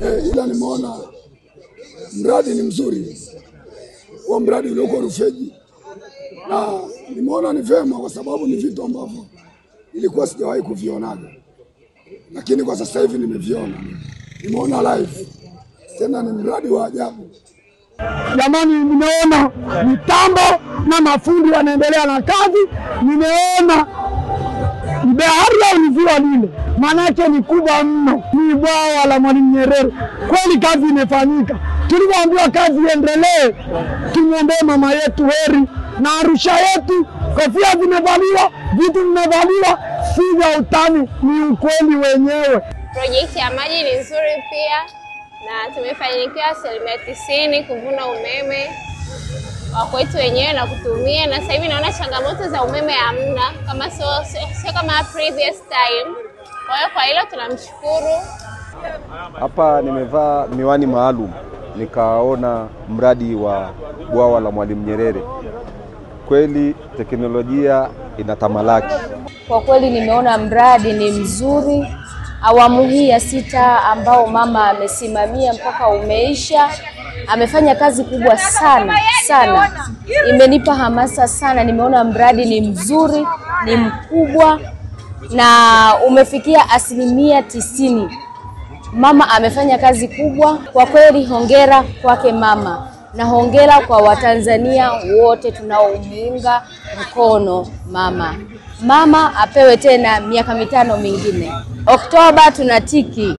Ila nimeona mradi ni mzuri. Huo mradi ulioko Rufiji, na nimeona ni vema kwa sababu ni vitu ambavyo ilikuwa sijawahi kuvionaga, lakini kwa sasa hivi nimeviona, nimeona live. Tena ni mradi wa ajabu. Jamani, nimeona mitambo na mafundi wanaendelea na kazi. Nimeona bahari au ni ziwa lile, manake ni kubwa mno, ni bwawa la Mwalimu Nyerere. Kweli kazi imefanyika. Tulipoambiwa kazi iendelee, tumwombee mama yetu heri, na Arusha yetu kofia zimevaliwa, vitu vimevaliwa, si vya utani, ni ukweli wenyewe. Project ya maji ni nzuri pia, na tumefanikiwa 90% kuvuna umeme wa kwetu wenyewe na kutumia, na sasa hivi naona changamoto za umeme hamna kama sio kama previous time. Kwa hiyo kwa hilo tunamshukuru. Hapa nimevaa miwani maalum nikaona mradi wa bwawa la Mwalimu Nyerere. Kweli teknolojia inatamalaki. Kwa kweli nimeona mradi ni mzuri. Awamu hii ya 6 ambao mama amesimamia mpaka umeisha, amefanya kazi kubwa sana sana. Imenipa hamasa sana. Nimeona mradi ni mzuri, ni mkubwa na umefikia 90%. Mama amefanya kazi kubwa. Kwa kweli hongera kwake mama, na hongera kwa Watanzania wote tunaomuunga mkono mama. Mama apewe tena miaka 5 mingine. Oktoba tunatiki.